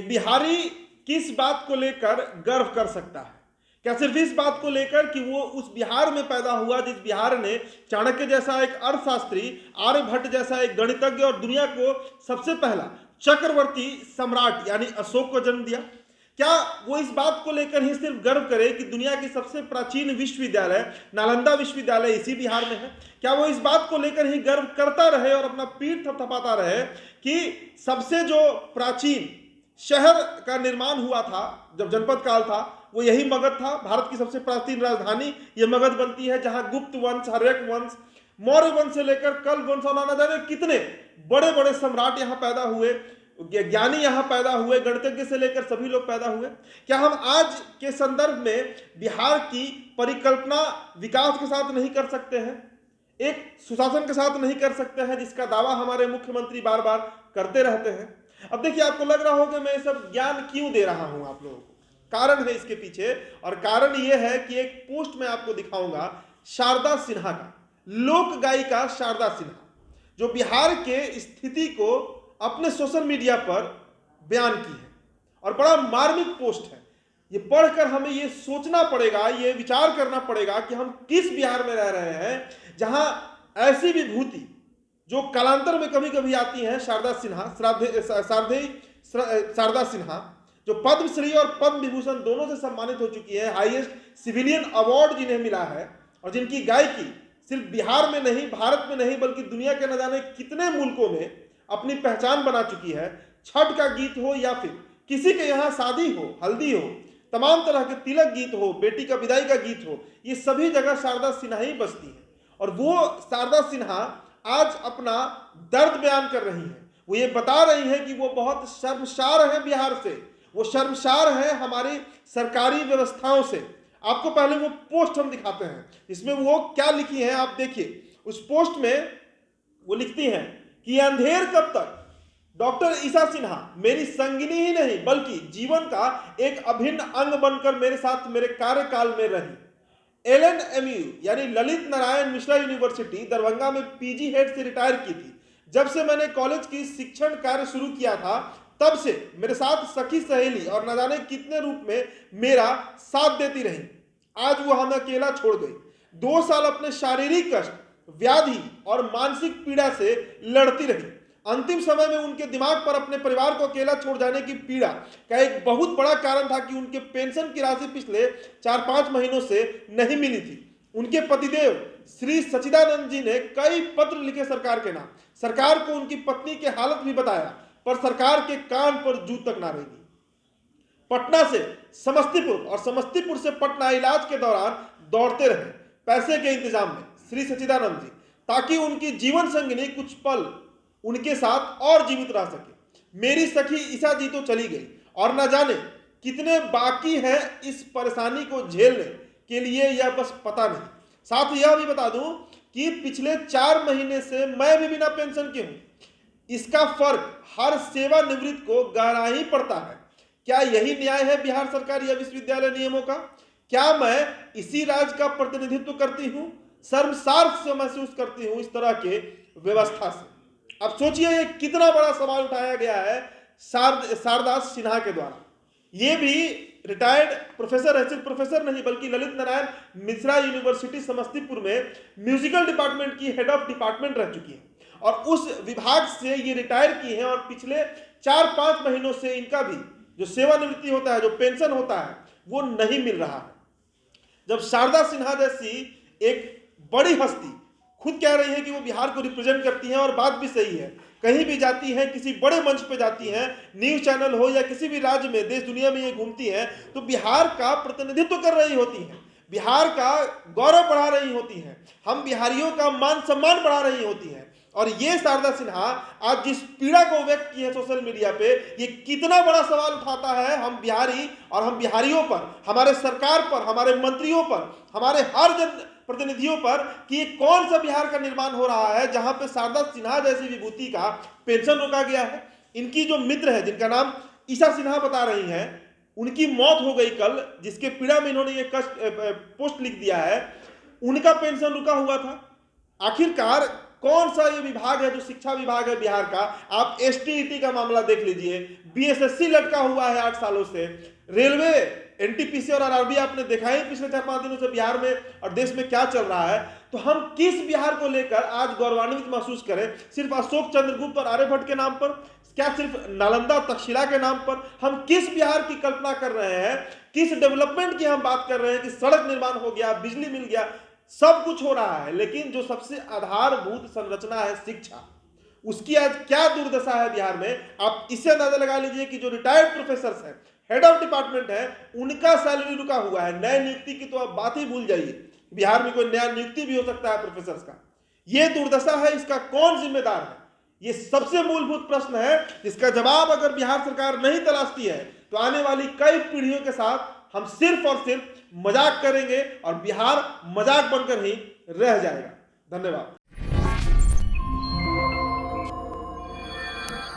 बिहारी किस बात को लेकर गर्व कर सकता है? क्या सिर्फ इस बात को लेकर कि वो उस बिहार में पैदा हुआ जिस बिहार ने चाणक्य जैसा एक अर्थशास्त्री, आर्यभट्ट जैसा एक गणितज्ञ और दुनिया को सबसे पहला चक्रवर्ती सम्राट यानी अशोक को जन्म दिया? क्या वो इस बात को लेकर ही सिर्फ गर्व करे कि दुनिया की सबसे प्राचीन विश्वविद्यालय नालंदा विश्वविद्यालय इसी बिहार में है? क्या वो इस बात को लेकर ही गर्व करता रहे और अपना पीठ थपथपाता रहे कि सबसे जो प्राचीन शहर का निर्माण हुआ था जब जनपद काल था वो यही मगध था? भारत की सबसे प्राचीन राजधानी ये मगध बनती है, जहां गुप्त वंश, हर्यक वंश, मौर्य वंश से लेकर कल वंश और ना जाने कितने बड़े बड़े सम्राट यहाँ पैदा हुए, ज्ञानी यहाँ पैदा हुए, गणितज्ञ से लेकर सभी लोग पैदा हुए। क्या हम आज के संदर्भ में बिहार की परिकल्पना विकास के साथ नहीं कर सकते हैं, एक सुशासन के साथ नहीं कर सकते हैं, जिसका दावा हमारे मुख्यमंत्री बार बार करते रहते हैं? अब देखिए, आपको लग रहा होगा मैं ये सब ज्ञान क्यों दे रहा हूं आप लोगों को। कारण है इसके पीछे, और कारण यह है कि एक पोस्ट मैं आपको दिखाऊंगा शारदा सिन्हा का, लोक गायिका शारदा सिन्हा, जो बिहार के स्थिति को अपने सोशल मीडिया पर बयान की है, और बड़ा मार्मिक पोस्ट है। ये पढ़कर हमें ये सोचना पड़ेगा, ये विचार करना पड़ेगा कि हम किस बिहार में रह रहे हैं जहां ऐसी विभूति जो कालांतर में कभी कभी आती हैं, शारदा सिन्हा, शारदा सिन्हा जो पद्मश्री और पद्म विभूषण दोनों से सम्मानित हो चुकी है, हाईएस्ट सिविलियन अवार्ड जिन्हें मिला है, और जिनकी गायकी सिर्फ बिहार में नहीं, भारत में नहीं, बल्कि दुनिया के न जाने कितने मुल्कों में अपनी पहचान बना चुकी है। छठ का गीत हो या फिर किसी के यहाँ शादी हो, हल्दी हो, तमाम तरह के तिलक गीत हो, बेटी का विदाई का गीत हो, ये सभी जगह शारदा सिन्हा ही बसती है। और वो शारदा सिन्हा आज अपना दर्द बयान कर रही है। वो ये बता रही है कि वो बहुत शर्मसार है बिहार से, वो शर्मसार है हमारी सरकारी व्यवस्थाओं से। आपको पहले वो पोस्ट हम दिखाते हैं, इसमें वो क्या लिखी है आप देखिए। उस पोस्ट में वो लिखती हैं कि अंधेर कब तक, डॉक्टर ईशा सिन्हा मेरी संगिनी ही नहीं बल्कि जीवन का एक अभिन्न अंग बनकर मेरे साथ मेरे कार्यकाल में रही। LNMU यानी ललित नारायण मिश्रा यूनिवर्सिटी दरभंगा में PG हेड से रिटायर की थी। जब से मैंने कॉलेज की शिक्षण कार्य शुरू किया था तब से मेरे साथ सखी सहेली और न जाने कितने रूप में मेरा साथ देती रही। आज वो हमें अकेला छोड़ गई। 2 साल अपने शारीरिक कष्ट, व्याधि और मानसिक पीड़ा से लड़ती रही। अंतिम समय में उनके दिमाग पर अपने परिवार को अकेला छोड़ जाने की पीड़ा का एक बहुत बड़ा कारण था कि उनके पेंशन की राशि पिछले 4-5 महीनों से नहीं मिली थी। उनके पतिदेव श्री सचिदानंद जी ने कई पत्र लिखे सरकार के नाम। सरकार को उनकी पत्नी की हालत भी बताया, पर सरकार के कान पर जू तक ना रहेगी। पटना से समस्तीपुर और समस्तीपुर से पटना इलाज के दौरान दौड़ते रहे पैसे के इंतजाम में श्री सचिदानंद जी, ताकि उनकी जीवन संगिनी कुछ पल उनके साथ और जीवित रह सके। मेरी सखी ईशा जी तो चली गई और न जाने कितने बाकी हैं इस परेशानी को झेलने के लिए, यह बस पता नहीं। साथ यह भी बता दूं कि पिछले 4 महीने से मैं भी बिना पेंशन के हूं। इसका फर्क हर सेवानिवृत्त को गहरा ही पड़ता है। क्या यही न्याय है बिहार सरकार या विश्वविद्यालय नियमों का? क्या मैं इसी राज्य का प्रतिनिधित्व करती हूं? शर्मसार से महसूस करती हूं इस तरह के व्यवस्था से। अब सोचिए ये कितना बड़ा सवाल उठाया गया है शारदा सिन्हा के द्वारा। ये भी रिटायर्ड प्रोफेसर है, सिर्फ प्रोफेसर नहीं बल्कि ललित नारायण मिश्रा यूनिवर्सिटी समस्तीपुर में म्यूजिकल डिपार्टमेंट की हेड ऑफ डिपार्टमेंट रह चुकी है और उस विभाग से ये रिटायर की हैं। और पिछले 4-5 महीनों से इनका भी जो सेवानिवृत्ति होता है, जो पेंशन होता है, वो नहीं मिल रहा है। जब शारदा सिन्हा जैसी एक बड़ी हस्ती खुद कह रही है कि वो बिहार को रिप्रेजेंट करती हैं, और बात भी सही है, कहीं भी जाती हैं, किसी बड़े मंच पे जाती हैं, न्यूज चैनल हो या किसी भी राज्य में देश दुनिया में ये घूमती हैं, तो बिहार का प्रतिनिधित्व कर रही होती हैं, बिहार का गौरव बढ़ा रही होती हैं, हम बिहारियों का मान सम्मान बढ़ा रही होती हैं। और ये शारदा सिन्हा आज जिस पीड़ा को व्यक्त की है सोशल मीडिया पे, ये कितना बड़ा सवाल उठाता है हम बिहारी और हम बिहारियों पर, हमारे सरकार पर, हमारे मंत्रियों पर, हमारे हर जन प्रतिनिधियों पर, कि ये कौन सा बिहार का निर्माण हो रहा है जहां पे शारदा सिन्हा जैसी विभूति का पेंशन रोका गया है। इनकी जो मित्र है जिनका नाम ईशा सिन्हा बता रही हैं, उनकी मौत हो गई कल, जिसके पीड़ा में इन्होंने ये पोस्ट लिख दिया है, उनका पेंशन रुका हुआ था। आखिरकार कौन सा ये विभाग है जो शिक्षा विभाग है बिहार का, आप एसटीईटी का मामला देख लीजिए, बीएसएससी लटका हुआ है 8 सालों से, रेलवे, एनटीपीसी और आरआरबी आपने देखा ही पिछले 4-5 दिनों से बिहार में और देश में क्या चल रहा है। तो हम किस बिहार को लेकर आज गौरवान्वित महसूस करें? सिर्फ अशोक चंद्रगुप्त और आर्यभट्ट के नाम पर? क्या सिर्फ नालंदा तक्षशिला के नाम पर? हम किस बिहार की कल्पना कर रहे हैं, किस डेवलपमेंट की हम बात कर रहे हैं कि सड़क निर्माण हो गया, बिजली मिल गया, सब कुछ हो रहा है, लेकिन जो सबसे आधारभूत संरचना है शिक्षा, उसकी आज क्या दुर्दशा है बिहार में? आप इससे अंदाजा लगा लीजिए कि जो रिटायर्ड प्रोफेसर हैं, हेड ऑफ डिपार्टमेंट है, उनका सैलरी रुका हुआ है। नए नियुक्ति की तो आप बात ही भूल जाइए, बिहार में कोई नया नियुक्ति भी हो सकता है प्रोफेसर का। यह दुर्दशा है, इसका कौन जिम्मेदार है? ये सबसे मूलभूत प्रश्न है जिसका जवाब अगर बिहार सरकार नहीं तलाशती है तो आने वाली कई पीढ़ियों के साथ हम सिर्फ और सिर्फ मजाक करेंगे और बिहार मजाक बनकर ही रह जाएगा। धन्यवाद।